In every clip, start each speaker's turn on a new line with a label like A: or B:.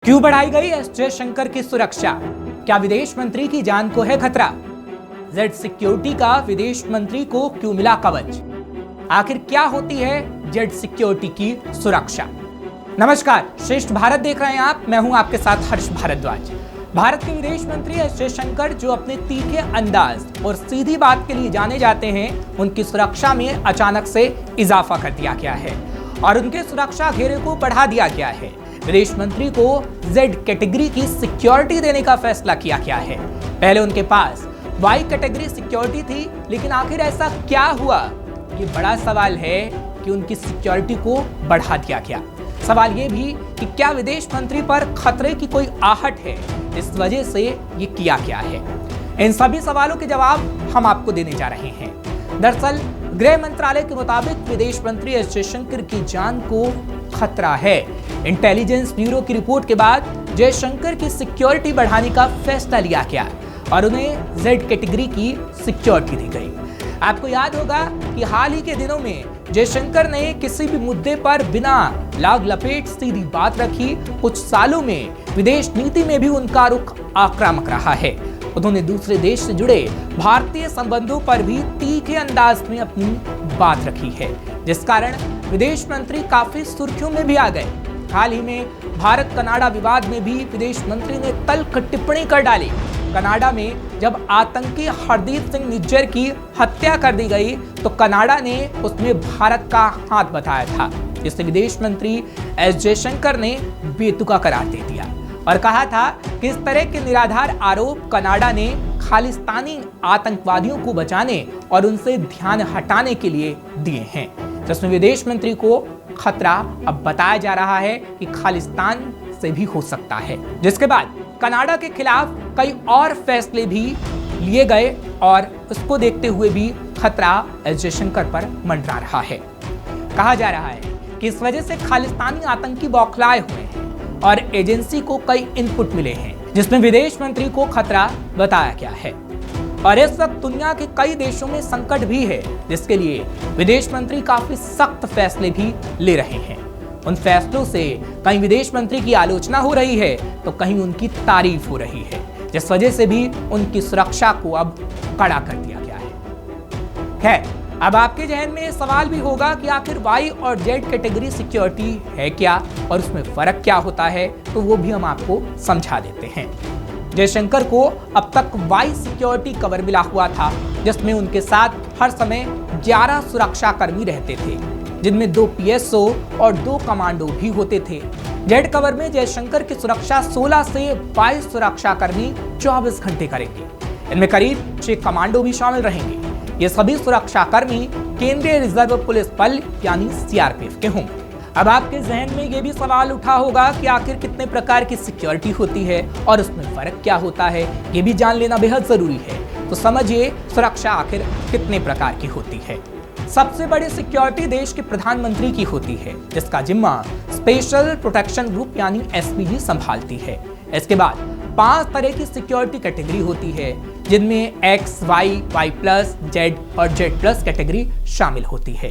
A: क्यों बढ़ाई गई एस जयशंकर की सुरक्षा? क्या विदेश मंत्री की जान को है खतरा? जेड सिक्योरिटी का विदेश मंत्री को क्यों मिला कवच? आखिर क्या होती है जेड सिक्योरिटी की सुरक्षा? नमस्कार, श्रेष्ठ भारत देख रहे हैं आप। मैं हूं आपके साथ हर्ष भारद्वाज। भारत के विदेश मंत्री एस जयशंकर, जो अपने तीखे अंदाज और सीधी बात के लिए जाने जाते हैं, उनकी सुरक्षा में अचानक से इजाफा कर दिया गया है और उनके सुरक्षा घेरे को बढ़ा दिया गया है। विदेश मंत्री को जेड कैटेगरी की सिक्योरिटी देने का फैसला किया गया है। पहले उनके पास वाई कैटेगरी सिक्योरिटी थी, लेकिन आखिर ऐसा क्या हुआ? ये बड़ा सवाल है कि उनकी सिक्योरिटी को बढ़ा दिया गया। सवाल ये भी कि क्या विदेश मंत्री पर खतरे की कोई आहट है, इस वजह से ये किया गया है? इन सभी सवालों के जवाब हम आपको देने जा रहे हैं। दरअसल गृह मंत्रालय के मुताबिक विदेश मंत्री एस जयशंकर की जान को खतरा है। इंटेलिजेंस ब्यूरो की रिपोर्ट के बाद जयशंकर की सिक्योरिटी बढ़ाने का फैसला लिया गया और उन्हें जेड कैटेगरी की सिक्योरिटी दी गई। आपको याद होगा कि हाल ही के दिनों में जयशंकर ने किसी भी मुद्दे पर बिना लाग लपेट सीधी बात रखी। कुछ सालों में विदेश नीति में भी उनका रुख आक्रामक रहा है। उन्होंने दूसरे देश से जुड़े भारतीय संबंधों पर भी तीखे अंदाज में अपनी बात रखी है, जिस कारण विदेश मंत्री काफी सुर्खियों में भी आ गए। हाल ही में भारत कनाडा विवाद में भी विदेश मंत्री ने तल्ख टिप्पणी कर डाली। कनाडा में जब आतंकी हरदीप सिंह निज्जर की हत्या कर दी गई, तो कनाडा ने उसमें भारत का हाथ बताया था, जिससे विदेश मंत्री एस जयशंकर ने बेतुका करार दे दिया और कहा था कि इस तरह के निराधार आरोप कनाडा ने खालिस्तानी आतंकवादियों को बचाने और उनसे ध्यान हटाने के लिए दिए हैं, जिसमें विदेश मंत्री को खतरा अब बताया जा रहा है कि खालिस्तान से भी हो सकता है। जिसके बाद कनाडा के खिलाफ कई और फैसले भी लिए गए और उसको देखते हुए भी खतरा एस जयशंकर पर मंडरा रहा है। कहा जा रहा है कि इस वजह से खालिस्तानी आतंकी बौखलाए हुए हैं और एजेंसी को कई इनपुट मिले हैं, जिसमें विदेश मंत्री को खतरा बताया गया है। और इस वक्त दुनिया के कई देशों में संकट भी है, जिसके लिए विदेश मंत्री काफी सख्त फैसले भी ले रहे हैं। उन फैसलों से कहीं विदेश मंत्री की आलोचना हो रही है, तो कहीं उनकी तारीफ हो रही है, जिस वजह से भी उनकी सुरक्षा को अब कड़ा कर दिया गया है। खैर, अब आपके जहन में सवाल भी होगा कि आखिर वाई और जेड कैटेगरी सिक्योरिटी है क्या और उसमें फर्क क्या होता है, तो वो भी हम आपको समझा देते हैं। जयशंकर को अब तक वाई सिक्योरिटी कवर मिला हुआ था, जिसमें उनके साथ हर समय 11 सुरक्षा कर्मी रहते थे, जिनमें 2 पीएसओ और 2 कमांडो भी होते थे। जेड कवर में जयशंकर की सुरक्षा 16 से 22 सुरक्षा कर्मी 24 घंटे करेंगे। इनमें करीब 6 कमांडो भी शामिल रहेंगे। ये सभी सुरक्षा कर्मी केंद्रीय रिजर्व पुलिस बल यानी सीआरपीएफ के होंगे। अब आपके जहन में ये भी सवाल उठा होगा कि आखिर कितने प्रकार की सिक्योरिटी होती है और उसमें फर्क क्या होता है, ये भी जान लेना बेहद जरूरी है। तो समझिए सुरक्षा आखिर कितने प्रकार की होती है। सबसे बड़ी सिक्योरिटी देश के प्रधानमंत्री की होती है, जिसका जिम्मा स्पेशल प्रोटेक्शन ग्रुप यानी एसपीजी संभालती है। इसके बाद 5 तरह की सिक्योरिटी कैटेगरी होती है, जिनमें X, Y, Y plus, Z और जेड प्लस कैटेगरी शामिल होती है।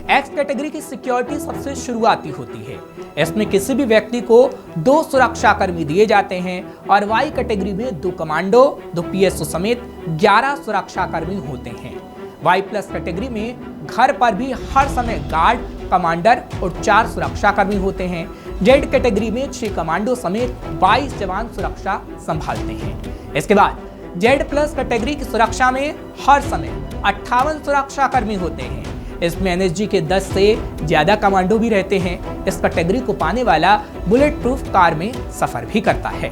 A: एक्स कैटेगरी की सिक्योरिटी सबसे शुरुआती होती है। इसमें किसी भी व्यक्ति को 2 सुरक्षा कर्मी दिए जाते हैं और वाई कैटेगरी में 2 कमांडो, 2 पीएसओ समेत 11 सुरक्षा कर्मी होते हैं। वाई प्लस कैटेगरी में घर पर भी हर समय गार्ड, कमांडर और 4 सुरक्षा कर्मी होते हैं। जेड कैटेगरी में 6 कमांडो समेत 22 जवान सुरक्षा संभालते हैं। इसके बाद जेड प्लस कैटेगरी की सुरक्षा में हर समय 58 सुरक्षा कर्मी होते हैं। इसमें एनएसजी के 10 से ज्यादा कमांडो भी रहते हैं। इस कैटेगरी को पाने वाला बुलेट प्रूफ कार में सफर भी करता है।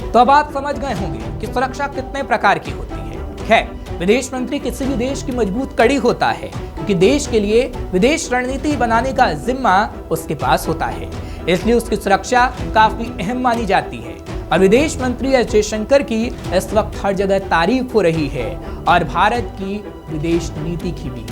A: तो अब आप समझ गए होंगे कि सुरक्षा कितने प्रकार की होती है। खैर, विदेश मंत्री किसी भी देश की मजबूत कड़ी होता है, क्योंकि देश के लिए विदेश रणनीति बनाने का जिम्मा उसके पास होता है, इसलिए उसकी सुरक्षा काफी अहम मानी जाती है। और विदेश मंत्री एस जयशंकर की इस वक्त हर जगह तारीफ हो रही है और भारत की विदेश नीति की भी।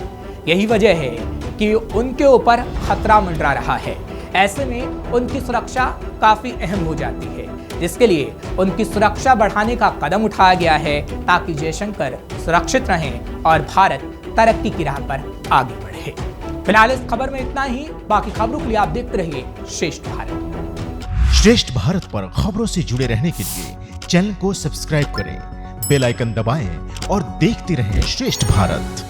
A: यही वजह है कि उनके ऊपर खतरा मंडरा रहा है। ऐसे में उनकी सुरक्षा काफी अहम हो जाती है, जिसके लिए उनकी सुरक्षा बढ़ाने का कदम उठाया गया है, ताकि जयशंकर सुरक्षित रहें और भारत तरक्की की राह पर आगे बढ़े। फिलहाल इस खबर में इतना ही। बाकी खबरों के लिए आप देखते रहिए श्रेष्ठ भारत।
B: श्रेष्ठ भारत पर खबरों से जुड़े रहने के लिए चैनल को सब्सक्राइब करें, बेल आइकन दबाएं और देखते रहें श्रेष्ठ भारत।